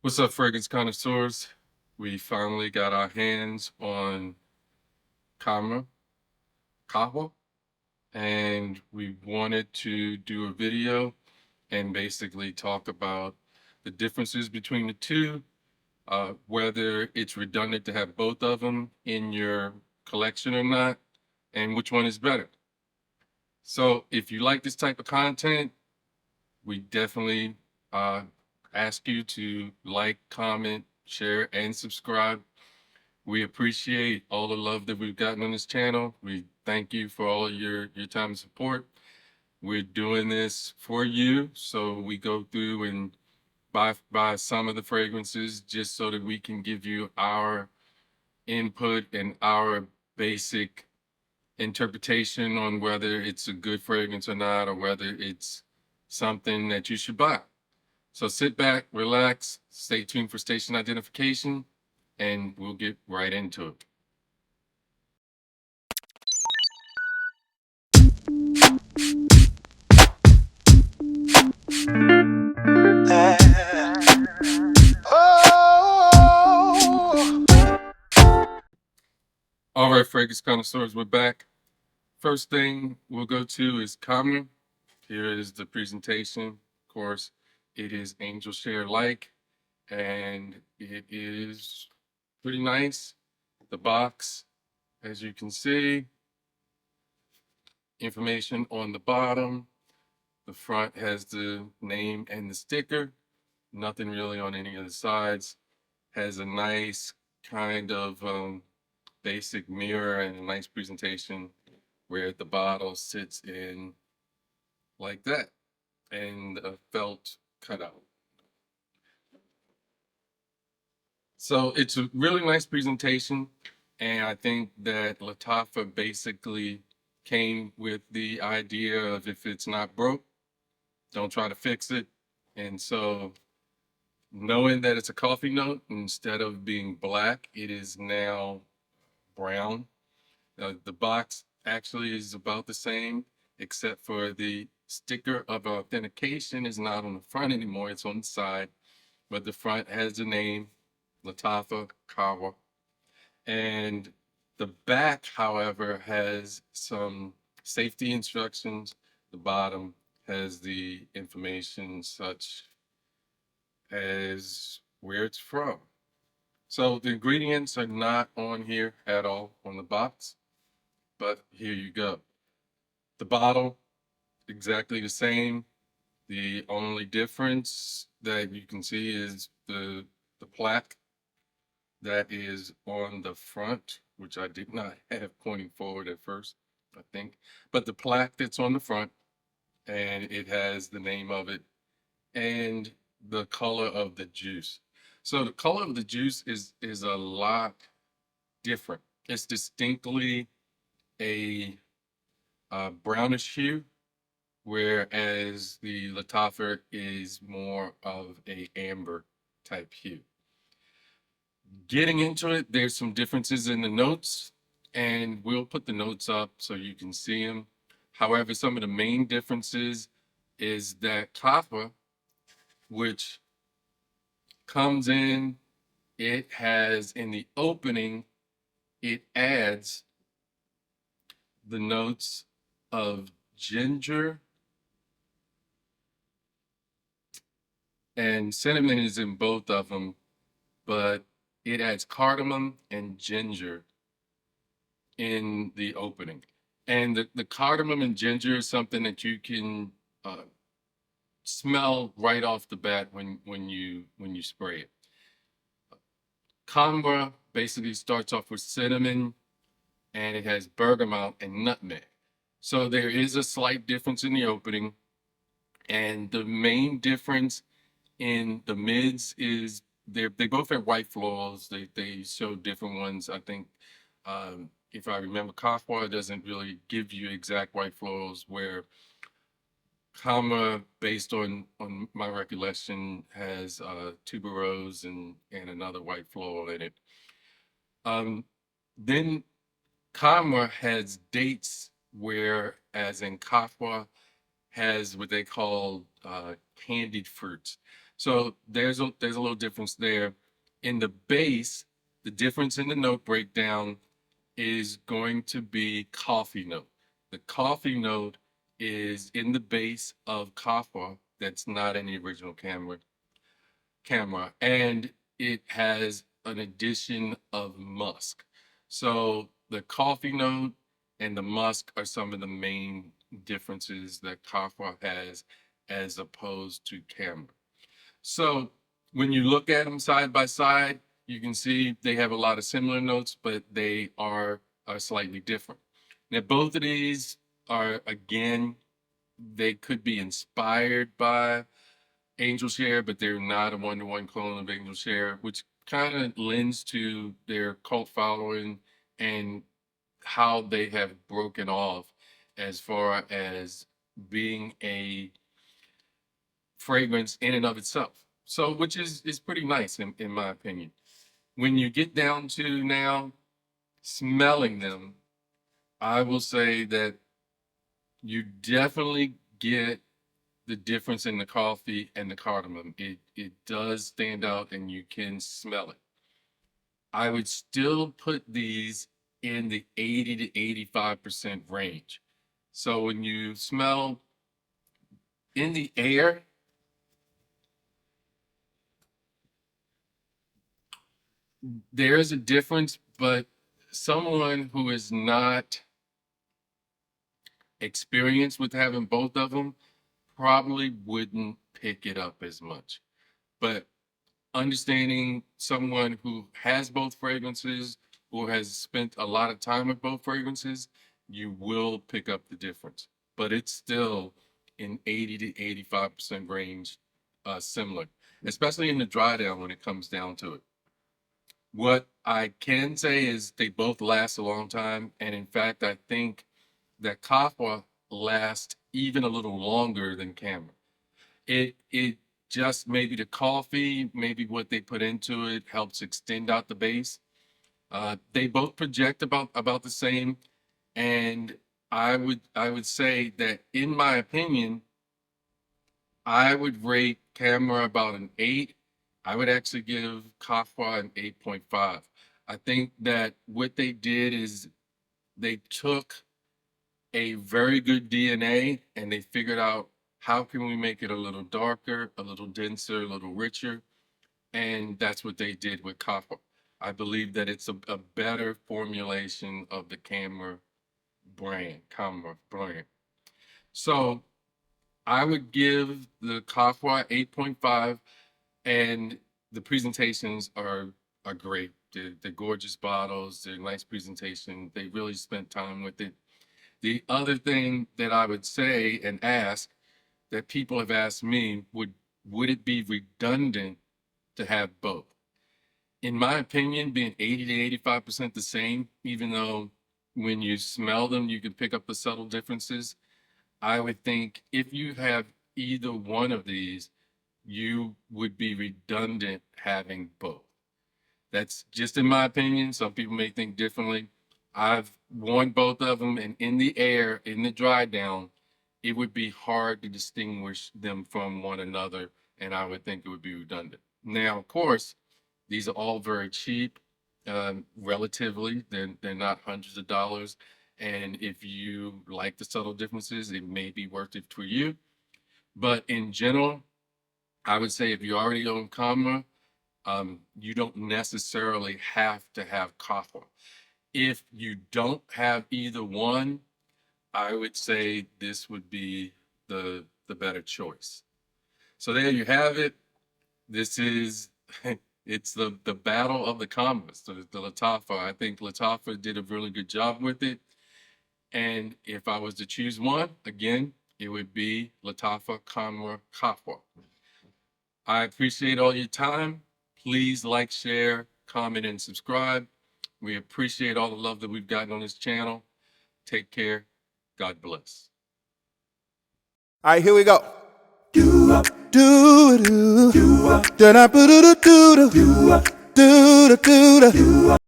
What's up, fragrance connoisseurs? We finally got our hands on Khamrah Qahwa, and we wanted to do a video and basically talk about the differences between the two, whether it's redundant to have both of them in your collection or not, and which one is better. So if you like this type of content, we definitely uh, ask you to like, comment, share, and subscribe. We appreciate all the love that we've gotten on this channel. We thank you for all of your time and support. We're doing this for you, so we go through and buy some of the fragrances just so that we can give you our input and our basic interpretation on whether it's a good fragrance or not, or whether it's something that you should buy. So sit back, relax, stay tuned for station identification, and we'll get right into it. All right, fragrance connoisseurs, we're back. First thing we'll go to is Khamrah. Here is the presentation. Of course, it is Angel Share Like, and it is pretty nice. The box, as you can see, information on the bottom. The front has the name and the sticker. Nothing really on any of the sides. Has a nice kind of basic mirror and a nice presentation where the bottle sits in like that, and a felt cutout. So it's a really nice presentation, and I think that Lattafa basically came with the idea of if it's not broke, don't try to fix it. And so knowing that it's a coffee note, instead of being black, it is now brown. The box actually is about the same, except for the sticker of authentication is not on the front anymore, it's on the side, but the front has the name, Khamrah Qahwa. And the back, however, has some safety instructions. The bottom has the information such as where it's from. So the ingredients are not on here at all on the box, but here you go. The bottle, exactly the same. The only difference that you can see is the plaque that is on the front, which I did not have pointing forward at first, I think. But the plaque that's on the front, and it has the name of it and the color of the juice. So the color of the juice is a lot different. It's distinctly a brownish hue, whereas the Lattafa is more of a amber type hue. Getting into it, there's some differences in the notes, and we'll put the notes up so you can see them. However, some of the main differences is that Qahwa, which comes in, it has in the opening, it adds the notes of ginger, and cinnamon is in both of them, but it adds cardamom and ginger in the opening. And the cardamom and ginger is something that you can smell right off the bat when you spray it. Khamrah basically starts off with cinnamon, and it has bergamot and nutmeg. So there is a slight difference in the opening, and the main difference in the mids is they both have white florals. They show different ones. I think if I remember, Qahwa doesn't really give you exact white florals, where Khamrah, based on my recollection, has tuberose and another white floral in it. Then Khamrah has dates, whereas in Qahwa has what they call candied fruits. So there's a little difference there. In the base, the difference in the note breakdown is going to be coffee note. The coffee note is in the base of Qahwa that's not in the original camera, and it has an addition of musk. So the coffee note and the musk are some of the main differences that Qahwa has as opposed to camera. So when you look at them side by side, you can see they have a lot of similar notes, but they are slightly different. Now, both of these are, again, they could be inspired by Angel Share, but they're not a one-to-one clone of Angel Share, which kind of lends to their cult following and how they have broken off as far as being a fragrance in and of itself. So, which is pretty nice in my opinion. When you get down to now smelling them, I will say that you definitely get the difference in the coffee and the cardamom. It does stand out and you can smell it. I would still put these in the 80 to 85% range. So when you smell in the air, there is a difference, but someone who is not experienced with having both of them probably wouldn't pick it up as much. But understanding someone who has both fragrances, who has spent a lot of time with both fragrances, you will pick up the difference. But it's still in 80 to 85% range, similar, especially in the dry down when it comes down to it. What I can say is they both last a long time. And in fact, I think that Qahwa lasts even a little longer than Camera. It just maybe the coffee, maybe what they put into it helps extend out the base. They both project about the same. And I would say that in my opinion, I would rate Camera about an 8. I would actually give Qahwa an 8.5. I think that what they did is they took a very good DNA and they figured out how can we make it a little darker, a little denser, a little richer. And that's what they did with Qahwa. I believe that it's a better formulation of the Khamrah brand. So I would give the Qahwa 8.5, and the presentations are great. They're gorgeous bottles. They're nice presentation. They really spent time with it. The other thing that I would say and ask that people have asked me, would it be redundant to have both? In my opinion, being 80 to 85% the same, even though when you smell them, you can pick up the subtle differences. I would think if you have either one of these, you would be redundant having both. That's just in my opinion. Some people may think differently. I've worn both of them, and in the air, in the dry down, it would be hard to distinguish them from one another, and I would think it would be redundant. Now, of course, these are all very cheap, relatively. They're not hundreds of dollars, and if you like the subtle differences, it may be worth it for you. But in general, I would say if you already own Khamrah, you don't necessarily have to have Qahwa. If you don't have either one, I would say this would be the better choice. So there you have it. This is it's the battle of the Khamrahs, the Lattafa. I think Lattafa did a really good job with it. And if I was to choose one, again, it would be Lattafa Khamrah Qahwa. I appreciate all your time. Please like, share, comment, and subscribe. We appreciate all the love that we've gotten on this channel. Take care. God bless. All right, here we go. Do do do do do do do do do do do do do.